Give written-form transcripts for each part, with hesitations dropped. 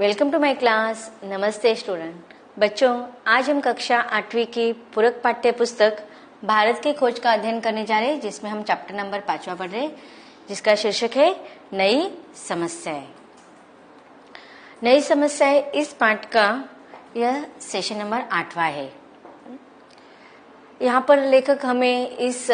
Welcome to my class. नमस्ते student. बच्चों, आज हम कक्षा 8वीं की पूरक पाठ्य पुस्तक भारत की खोज का अध्ययन करने जा रहे हैं, जिसमें हम चैप्टर नंबर 5वां पढ़ रहे हैं, जिसका शीर्षक है नई समस्याएं। नई समस्याएं इस पाठ का यह सेशन नंबर 8वां है। यहाँ पर लेखक हमें इस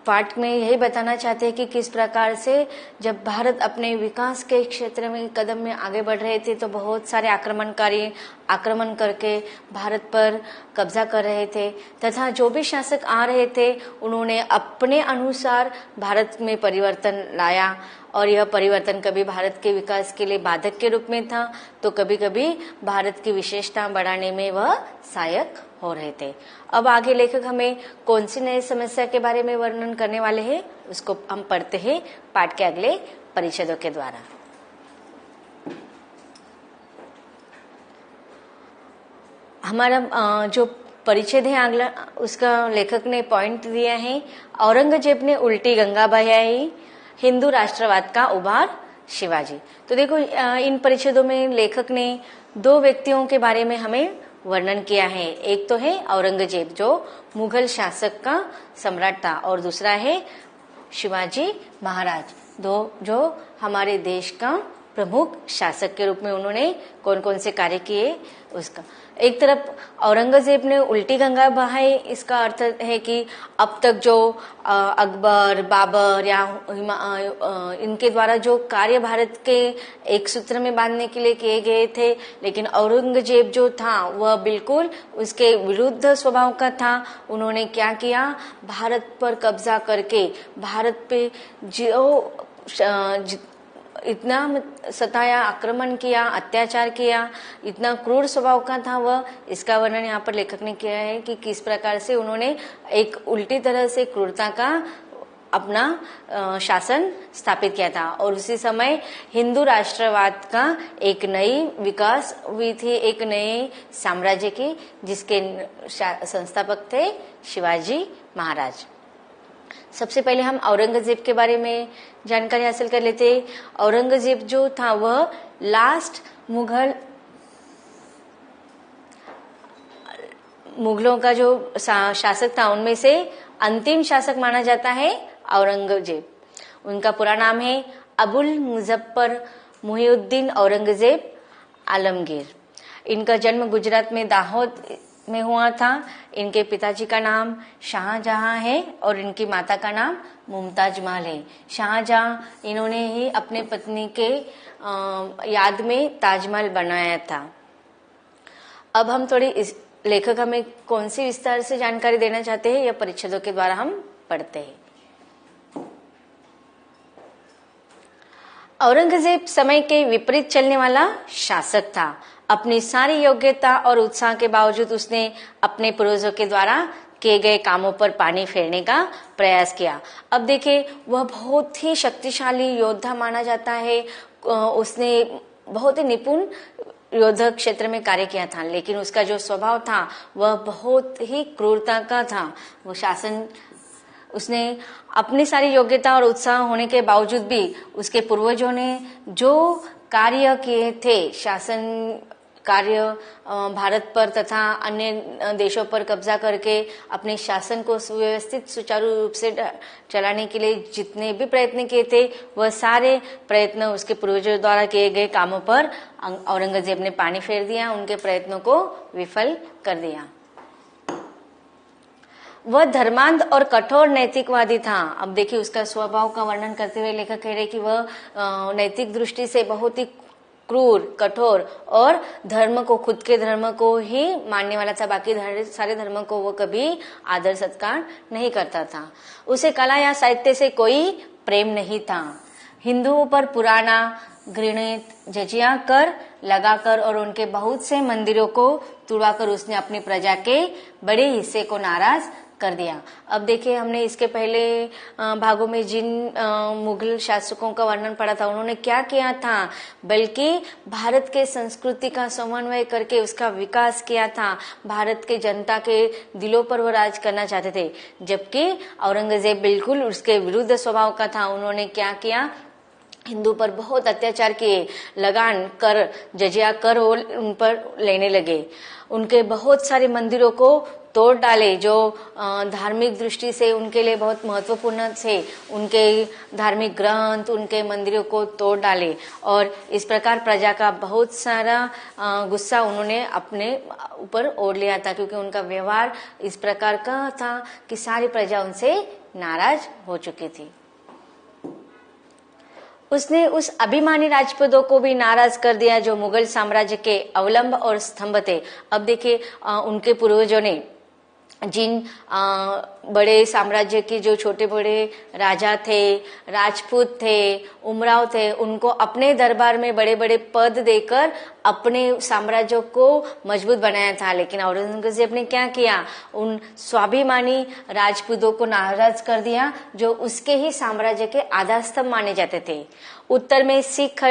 पाठ में यही बताना चाहते हैं कि किस प्रकार से जब भारत अपने विकास के क्षेत्र में कदम में आगे बढ़ रहे थे तो बहुत सारे आक्रमणकारी आक्रमण करके भारत पर कब्जा कर रहे थे, तथा जो भी शासक आ रहे थे उन्होंने अपने अनुसार भारत में परिवर्तन लाया, और यह परिवर्तन कभी भारत के विकास के लिए बाधक के रूप में था तो कभी कभी भारत की विशेषता बढ़ाने में वह सहायक हो रहे थे। अब आगे लेखक हमें कौन सी नई समस्या के बारे में वर्णन करने वाले हैं, उसको हम पढ़ते हैं पाठ के अगले परिच्छेदों के द्वारा। हमारा जो परिच्छेद है अगला, उसका लेखक ने पॉइंट दिया है, औरंगजेब ने उल्टी गंगा बहाई, हिंदू राष्ट्रवाद का उभार शिवाजी। तो देखो, इन परिच्छेदों में लेखक ने दो व्यक्तियों के बारे में हमें वर्णन किया है। एक तो है औरंगजेब जो मुगल शासक का सम्राट था, और दूसरा है शिवाजी महाराज जो हमारे देश का प्रमुख शासक के रूप में उन्होंने कौन कौन से कार्य किए उसका। एक तरफ औरंगजेब ने उल्टी गंगा बहाई, इसका अर्थ है कि अब तक जो अकबर, बाबर या इनके द्वारा जो कार्य भारत के एक सूत्र में बांधने के लिए किए गए थे, लेकिन औरंगजेब जो था वह बिल्कुल उसके विरुद्ध स्वभाव का था। उन्होंने क्या किया, भारत पर कब्जा करके भारत पे जो इतना सताया, आक्रमण किया, अत्याचार किया, इतना क्रूर स्वभाव का था वह। इसका वर्णन यहाँ पर लेखक ने किया है कि किस प्रकार से उन्होंने एक उल्टी तरह से क्रूरता का अपना शासन स्थापित किया था, और उसी समय हिंदू राष्ट्रवाद का एक नई विकास हुई थी, एक नए साम्राज्य की, जिसके संस्थापक थे शिवाजी महाराज। सबसे पहले हम औरंगजेब के बारे में जानकारी हासिल कर लेते। औरंगजेब जो था वह लास्ट मुगलों का जो शासक था उनमें से अंतिम शासक माना जाता है औरंगजेब। उनका पूरा नाम है अबुल मुजफ्फर मुहिउद्दीन औरंगजेब आलमगीर। इनका जन्म गुजरात में दाहोद में हुआ था। इनके पिताजी का नाम शाहजहां है और इनकी माता का नाम मुमताज महल है। शाहजहां इन्होंने ही अपने पत्नी के याद में ताजमहल बनाया था। अब हम थोड़ी इस लेखक हमें कौन सी विस्तार से जानकारी देना चाहते हैं, यह परिच्छेदों के द्वारा हम पढ़ते हैं। औरंगजेब समय के विपरीत चलने वाला शासक था। अपनी सारी योग्यता और उत्साह के बावजूद उसने अपने पूर्वजों के द्वारा किए गए कामों पर पानी फेरने का प्रयास किया। अब देखिए, वह बहुत ही शक्तिशाली योद्धा माना जाता है। उसने बहुत ही निपुण योद्धा क्षेत्र में कार्य किया था, लेकिन उसका जो स्वभाव था वह बहुत ही क्रूरता का था। वो शासन उसने अपनी सारी योग्यता और उत्साह होने के बावजूद भी उसके पूर्वजों ने जो कार्य किए थे, शासन कार्य भारत पर तथा अन्य देशों पर कब्जा करके अपने शासन को सुव्यवस्थित सुचारू रूप से चलाने के लिए जितने भी प्रयत्न किए थे, वह सारे प्रयत्न उसके पूर्वजों द्वारा किए गए कामों पर औरंगजेब ने पानी फेर दिया, उनके प्रयत्नों को विफल कर दिया। वह धर्मांध और कठोर नैतिकवादी था। अब देखिए, उसका स्वभाव का वर्णन करते हुए लेखक कह रहे कि वह नैतिक दृष्टि से बहुत ही क्रूर, कठोर और धर्म को, खुद के धर्म को ही मानने वाला था। बाकी सारे धर्म को वो कभी आदर सत्कार नहीं करता था। उसे कला या साहित्य से कोई प्रेम नहीं था। हिंदुओं पर पुराना घृणित जजिया कर लगाकर और उनके बहुत से मंदिरों को तुड़वाकर उसने अपनी प्रजा के बड़े हिस्से को नाराज कर दिया। अब देखिए, हमने इसके पहले भागों में जिन मुगल शासकों का वर्णन पढ़ा था, उन्होंने क्या किया था, बल्कि भारत के संस्कृति का समन्वय करके उसका विकास किया था। भारत के जनता के दिलों पर वो राज करना चाहते थे, जबकि औरंगजेब बिल्कुल उसके विरुद्ध स्वभाव का था। उन्होंने क्या किया, हिंदू पर बहुत अत्याचार किए, लगान कर, जजिया कर वो उन पर लेने लगे। उनके बहुत सारे मंदिरों को तोड़ डाले जो धार्मिक दृष्टि से उनके लिए बहुत महत्वपूर्ण थे। उनके धार्मिक ग्रंथ, उनके मंदिरों को तोड़ डाले और इस प्रकार प्रजा का बहुत सारा गुस्सा उन्होंने अपने ऊपर ओढ़ लिया था, क्योंकि उनका व्यवहार इस प्रकार का था कि सारी प्रजा उनसे नाराज हो चुकी थी। उसने उस अभिमानी राजपूतों को भी नाराज कर दिया जो मुगल साम्राज्य के अवलंब और स्तंभ थे। अब देखिए उनके पूर्वजों ने जिन बड़े साम्राज्य के जो छोटे बड़े राजा थे, राजपूत थे, उमराव थे, उनको अपने दरबार में बड़े बड़े पद देकर अपने साम्राज्यों को मजबूत बनाया था। लेकिन औरंगजेब ने क्या किया, उन स्वाभिमानी राजपूतों को नाराज कर दिया जो उसके ही साम्राज्य के आधार स्तंभ माने जाते थे। उत्तर में सिख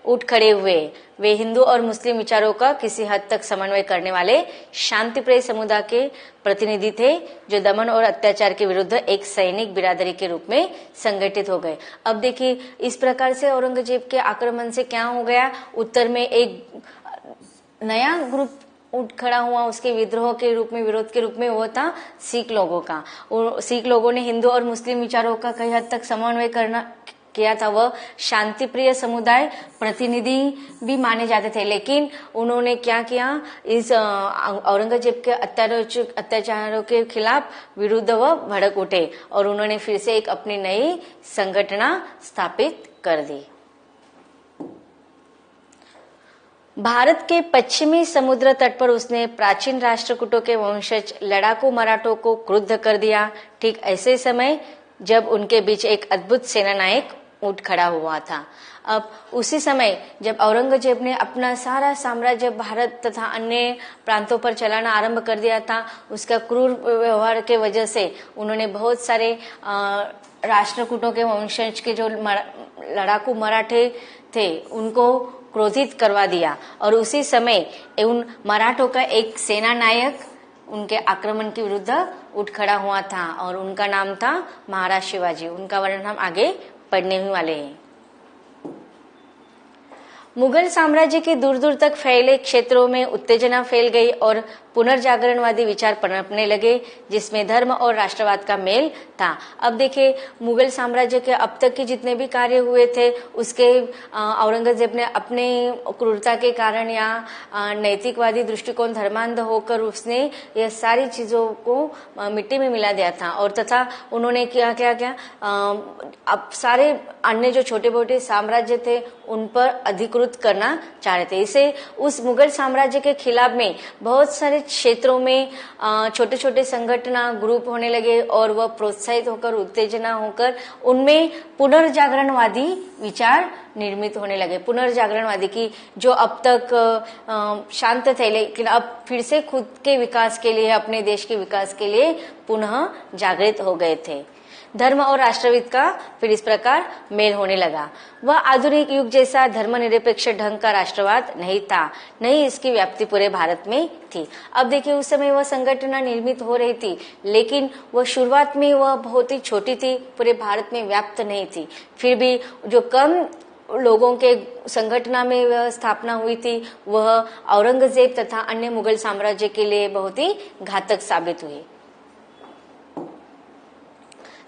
उठ खड़े हुए। वे हिंदू और मुस्लिम विचारों का किसी हद तक समन्वय करने वाले शांतिप्रिय समुदाय के प्रतिनिधि थे जो दमन और अत्याचार के विरुद्ध एक सैनिक बिरादरी के रूप में संगठित हो गए। अब देखिए इस प्रकार से औरंगजेब के आक्रमण से क्या हो गया, उत्तर में एक नया ग्रुप उठ खड़ा हुआ, उसके विद्रोह के रूप में, विरोध के रूप में वो था सिख लोगों का। सिख लोगों ने हिंदू और मुस्लिम विचारों का कई हद तक समन्वय किया था। वह शांतिप्रिय समुदाय प्रतिनिधि भी माने जाते थे, लेकिन उन्होंने क्या किया, इस औरंगजेब के अत्याचारों के खिलाफ विरुद्ध वह भड़क उठे और उन्होंने फिर से एक अपनी नई संगठना स्थापित कर दी। भारत के पश्चिमी समुद्र तट पर उसने प्राचीन राष्ट्रकूटों के वंशज लड़ाकू मराठों को क्रुद्ध कर दिया। ठीक ऐसे समय जब उनके बीच एक अद्भुत सेना नायक उठ खड़ा हुआ था। अब उसी समय जब औरंगजेब ने अपना सारा साम्राज्य भारत तथा अन्य प्रांतों पर चलाना आरंभ कर दिया था, उसका क्रूर व्यवहार के वजह से उन्होंने बहुत सारे राष्ट्रकूटों के वंशज के जो लड़ाकू मराठे थे उनको क्रोधित करवा दिया और उसी समय उन मराठों का एक सेना नायक उनके आक्रमण के विरुद्ध उठ खड़ा हुआ था और उनका नाम था महाराज शिवाजी। उनका वर्णन हम आगे पढ़ने ही वाले हैं। मुगल साम्राज्य के दूर दूर तक फैले क्षेत्रों में उत्तेजना फैल गई और पुनर्जागरणवादी विचार पनपने लगे जिसमें धर्म और राष्ट्रवाद का मेल था। अब देखिए मुगल साम्राज्य के अब तक के जितने भी कार्य हुए थे उसके औरंगजेब ने अपने क्रूरता के कारण या नैतिकवादी दृष्टिकोण धर्मांध होकर उसने यह सारी चीजों को मिट्टी में मिला दिया था और तथा उन्होंने क्या अब सारे अन्य जो छोटे मोटे साम्राज्य थे उन पर अधिकृत करना चाह रहे थे। इसे उस मुगल साम्राज्य के खिलाफ में बहुत सारे क्षेत्रों में छोटे छोटे संगठन ग्रुप होने लगे और वह प्रोत्साहित होकर उत्तेजना होकर उनमें पुनर्जागरणवादी विचार निर्मित होने लगे। पुनर्जागरणवादी की जो अब तक शांत थे लेकिन अब फिर से खुद के विकास के लिए, अपने देश के विकास के लिए पुनः जागृत हो गए थे। धर्म और राष्ट्रवाद का फिर इस प्रकार मेल होने लगा। वह आधुनिक युग जैसा धर्मनिरपेक्ष ढंग का राष्ट्रवाद नहीं था, नहीं इसकी व्याप्ति पूरे भारत में थी। अब देखिए उस समय वह संगठन निर्मित हो रही थी लेकिन वह शुरुआत में वह बहुत ही छोटी थी, पूरे भारत में व्याप्त नहीं थी। फिर भी जो कम लोगों के संगठन में वह स्थापना हुई थी वह औरंगजेब तथा अन्य मुगल साम्राज्य के लिए बहुत ही घातक साबित हुई।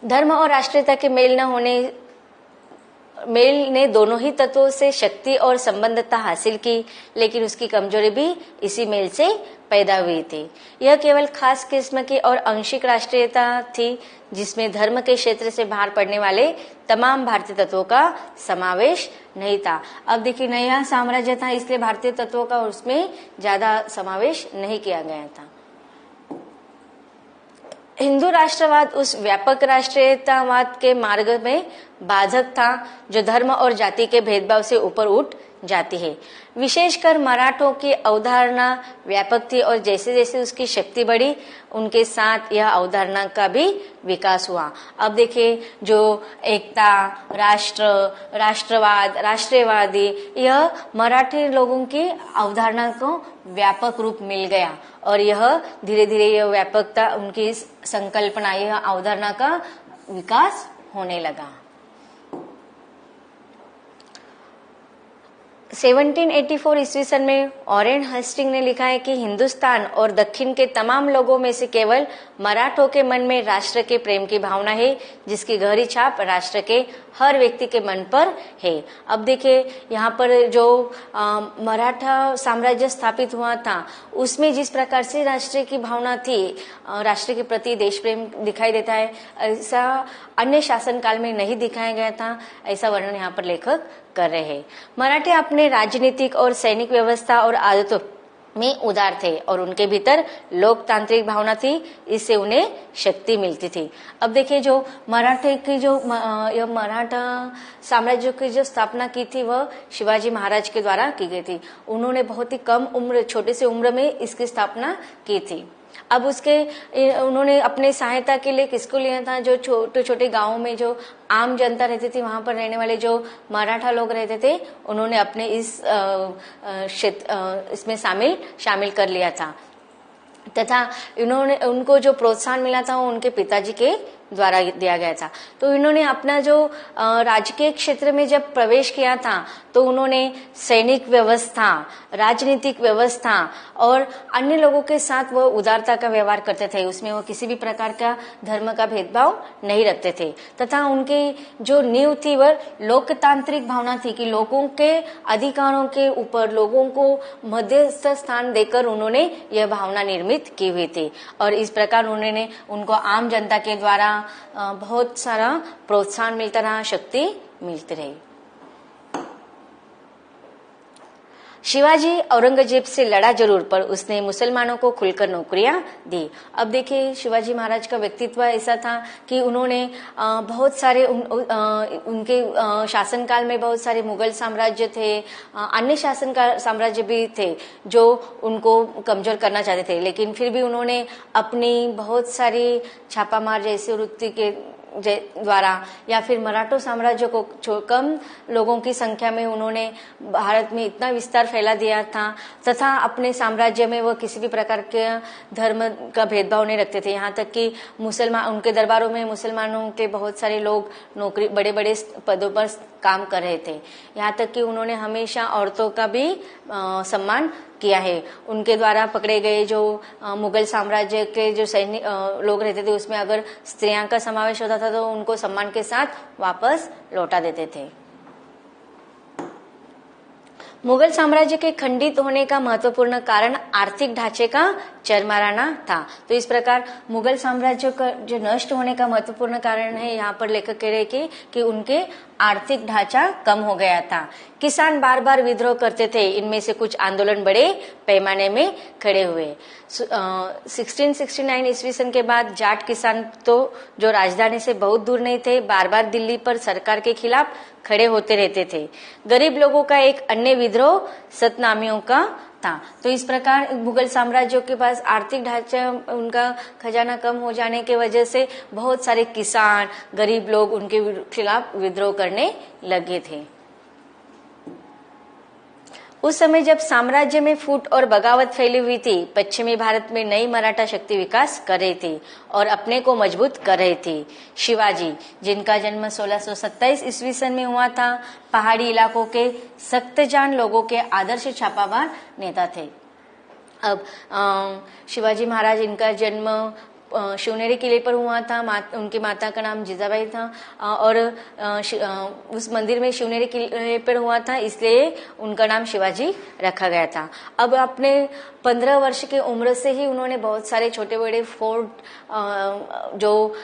धर्म और राष्ट्रीयता के मेल ने दोनों ही तत्वों से शक्ति और संबद्धता हासिल की लेकिन उसकी कमजोरी भी इसी मेल से पैदा हुई थी। यह केवल खास किस्म की और आंशिक राष्ट्रीयता थी जिसमें धर्म के क्षेत्र से बाहर पड़ने वाले तमाम भारतीय तत्वों का समावेश नहीं था। अब देखिए नया साम्राज्य था इसलिए भारतीय तत्वों का उसमें ज्यादा समावेश नहीं किया गया था। हिंदू राष्ट्रवाद उस व्यापक राष्ट्रीयतावाद के मार्ग में बाधक था जो धर्म और जाति के भेदभाव से ऊपर उठ जाती है। विशेषकर मराठों की अवधारणा व्यापक थी और जैसे जैसे उसकी शक्ति बढ़ी उनके साथ यह अवधारणा का भी विकास हुआ। अब देखिए जो एकता, राष्ट्र, राष्ट्रवाद, राष्ट्रीयवादी, यह मराठी लोगों की अवधारणा को व्यापक रूप मिल गया और यह धीरे धीरे यह व्यापकता, उनकी संकल्पना, यह अवधारणा का विकास होने लगा। 1784 ईस्वी सन में ऑरेन हस्टिंग ने लिखा है कि हिंदुस्तान और दक्षिण के तमाम लोगों में से केवल मराठों के मन में राष्ट्र के प्रेम की भावना है, जिसकी गहरी छाप राष्ट्र के हर व्यक्ति के मन पर है। अब देखिए यहाँ पर जो मराठा साम्राज्य स्थापित हुआ था, उसमें जिस प्रकार से राष्ट्र की भावना थी, राष्ट्र के प्रति देश प्रेम दिखाई देता है, ऐसा अन्य शासन काल में नहीं दिखाया गया था, ऐसा वर्णन यहाँ पर लेखक कर रहे हैं। मराठे अपने राजनीतिक और सैनिक व्यवस्था और आदतों में उदार थे और उनके भीतर लोकतांत्रिक भावना थी, इससे उन्हें शक्ति मिलती थी। अब देखिए जो मराठे की जो मराठा साम्राज्य की जो स्थापना की थी वह शिवाजी महाराज के द्वारा की गई थी। उन्होंने बहुत ही कम उम्र, छोटे से उम्र में इसकी स्थापना की थी। अब उन्होंने अपने सहायता के लिए किसको लिया था? जो छोटे छोटे गांवों में जो आम जनता रहती थी, वहां पर रहने वाले जो मराठा लोग रहते थे, उन्होंने अपने इसमें शामिल कर लिया था। तथा उनको जो प्रोत्साहन मिला था वो उनके पिताजी के द्वारा दिया गया था। तो इन्होंने अपना जो राजकीय क्षेत्र में जब प्रवेश किया था, तो उन्होंने सैनिक व्यवस्था, राजनीतिक व्यवस्था और अन्य लोगों के साथ वह उदारता का व्यवहार करते थे। उसमें वो किसी भी प्रकार का धर्म का भेदभाव नहीं रखते थे। तथा उनकी जो नींव थी वह लोकतांत्रिक भावना थी कि लोगों के अधिकारों के ऊपर लोगों को मध्यस्थ स्थान देकर उन्होंने यह भावना निर्मित की हुई थी। और इस प्रकार उन्होंने उनको आम जनता के द्वारा बहुत सारा प्रोत्साहन मिलता रहा, शक्ति मिलती रही। शिवाजी औरंगजेब से लड़ा जरूर, पर उसने मुसलमानों को खुलकर नौकरियां दी। अब देखिए शिवाजी महाराज का व्यक्तित्व ऐसा था कि उन्होंने बहुत सारे उनके शासनकाल में बहुत सारे मुगल साम्राज्य थे, अन्य साम्राज्य भी थे जो उनको कमजोर करना चाहते थे, लेकिन फिर भी उन्होंने अपनी बहुत सारी छापामार जैसी वृत्ति के द्वारा या फिर मराठा साम्राज्य को कम लोगों की संख्या में उन्होंने भारत में इतना विस्तार फैला दिया था। तथा अपने साम्राज्य में वह किसी भी प्रकार के धर्म का भेदभाव नहीं रखते थे। यहाँ तक कि उनके दरबारों में मुसलमानों के बहुत सारे लोग नौकरी, बड़े बड़े पदों पर काम कर रहे थे। यहाँ तक कि उन्होंने हमेशा औरतों का भी सम्मान किया है। उनके द्वारा पकड़े गए जो मुगल साम्राज्य के जो सैनिक लोग रहते थे, उसमें अगर स्त्रियां का समावेश होता था तो उनको सम्मान के साथ वापस लौटा देते थे। मुगल साम्राज्य के खंडित होने का महत्वपूर्ण कारण आर्थिक ढांचे का चरमराना था। तो इस प्रकार मुगल साम्राज्य का जो नष्ट होने का महत्वपूर्ण कारण है, यहाँ पर लेखक कह रहे कि उनके आर्थिक ढांचा कम हो गया था। किसान बार बार विद्रोह करते थे। इनमें से कुछ आंदोलन बड़े पैमाने में खड़े हुए। 1669 ईस्वी सन के बाद जाट किसान तो जो राजधानी से बहुत दूर नहीं थे, बार बार दिल्ली पर सरकार के खिलाफ खड़े होते रहते थे। गरीब लोगों का एक अन्य विद्रोह सतनामियों का था। तो इस प्रकार मुगल साम्राज्य के पास आर्थिक ढांचा, उनका खजाना कम हो जाने की वजह से बहुत सारे किसान, गरीब लोग उनके खिलाफ विद्रोह करने लगे थे। उस समय जब साम्राज्य में फूट और बगावत फैली हुई थी, पश्चिमी भारत में नई मराठा शक्ति विकास कर रही थी और अपने को मजबूत कर रही थी। शिवाजी, जिनका जन्म 1627 ईस्वी सन में हुआ था, पहाड़ी इलाकों के सख्तजान लोगों के आदर्श छापामार नेता थे। अब शिवाजी महाराज, इनका जन्म शिवनेरी किले पर हुआ था। उनकी माता का नाम जिजाबाई था और उस मंदिर में शिवनेरी किले पर हुआ था, इसलिए उनका नाम शिवाजी रखा गया था। अब अपने 15 वर्ष की उम्र से ही उन्होंने बहुत सारे छोटे बड़े फोर्ट जो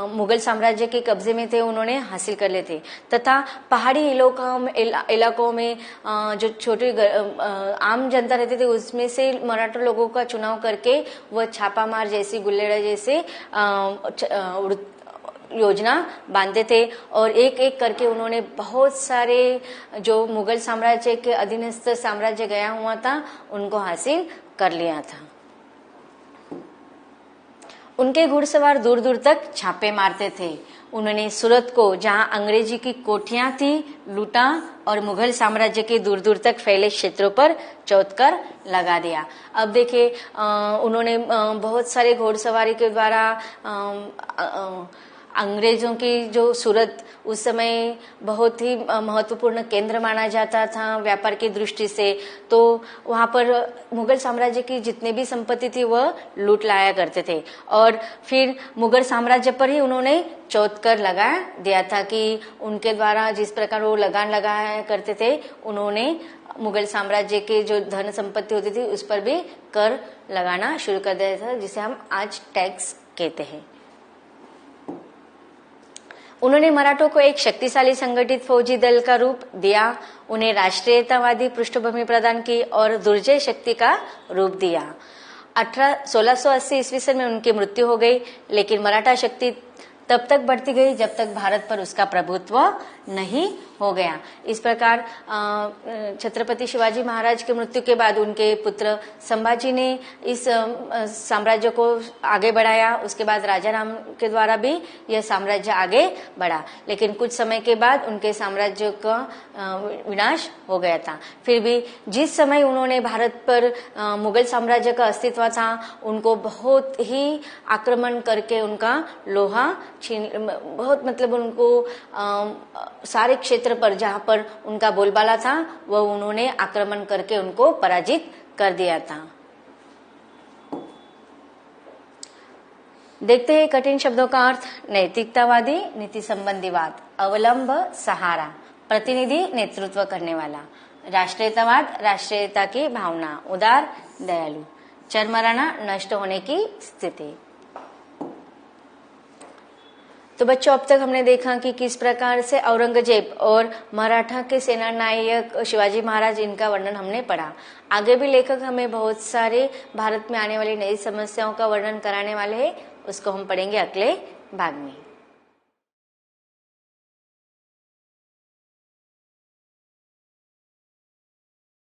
मुगल साम्राज्य के कब्जे में थे उन्होंने हासिल कर लिए थे। तथा पहाड़ी इलाकों में जो छोटे आम जनता रहते थे, उसमें से मराठा लोगों का चुनाव करके वह छापामार जैसी, गुल्लेड़ा जैसे योजना बांधते थे और एक एक करके उन्होंने बहुत सारे जो मुगल साम्राज्य के अधीनस्थ साम्राज्य गया हुआ था उनको हासिल कर लिया था। उनके घुड़सवार दूर दूर तक छापे मारते थे। उन्होंने सूरत को, जहां अंग्रेजी की कोठियां थी, लूटा और मुगल साम्राज्य के दूर दूर तक फैले क्षेत्रों पर चौथकर लगा दिया। अब देखिए उन्होंने बहुत सारे घोड़सवारी के द्वारा अंग्रेजों की जो सूरत उस समय बहुत ही महत्वपूर्ण केंद्र माना जाता था व्यापार की दृष्टि से, तो वहां पर मुगल साम्राज्य की जितनी भी संपत्ति थी वह लूट लाया करते थे। और फिर मुगल साम्राज्य पर ही उन्होंने चौथ कर लगा दिया था कि उनके द्वारा जिस प्रकार वो लगान लगाया करते थे, उन्होंने मुगल साम्राज्य के जो धन संपत्ति होती थी उस पर भी कर लगाना शुरू कर दिया था, जिसे हम आज टैक्स कहते हैं। उन्होंने मराठों को एक शक्तिशाली संगठित फौजी दल का रूप दिया, उन्हें राष्ट्रीयतावादी पृष्ठभूमि प्रदान की और दुर्जय शक्ति का रूप दिया। 1680 ईस्वी सन में उनकी मृत्यु हो गई, लेकिन मराठा शक्ति तब तक बढ़ती गई जब तक भारत पर उसका प्रभुत्व नहीं हो गया। इस प्रकार छत्रपति शिवाजी महाराज की मृत्यु के बाद उनके पुत्र संभाजी ने इस साम्राज्य को आगे बढ़ाया। उसके बाद राजा राम के द्वारा भी यह साम्राज्य आगे बढ़ा, लेकिन कुछ समय के बाद उनके साम्राज्य का विनाश हो गया था। फिर भी जिस समय उन्होंने भारत पर मुगल साम्राज्य का अस्तित्व था, उनको बहुत ही आक्रमण करके उनका लोहा छीन, बहुत मतलब उनको सारे क्षेत्र पर जहां पर उनका बोलबाला था वह उन्होंने आक्रमण करके उनको पराजित कर दिया था। देखते हैं कठिन शब्दों का अर्थ। नैतिकतावादी, नीति संबंधी वाद, अवलंब, सहारा, प्रतिनिधि, नेतृत्व करने वाला, राष्ट्रीयतावाद, राष्ट्रीयता की भावना, उदार, दयालु, चरमराना, नष्ट होने की स्थिति। तो बच्चों, अब तक हमने देखा कि किस प्रकार से औरंगजेब और मराठा के सेनानायक शिवाजी महाराज, इनका वर्णन हमने पढ़ा। आगे भी लेखक हमें बहुत सारे भारत में आने वाली नई समस्याओं का वर्णन कराने वाले हैं, उसको हम पढ़ेंगे अगले भाग में।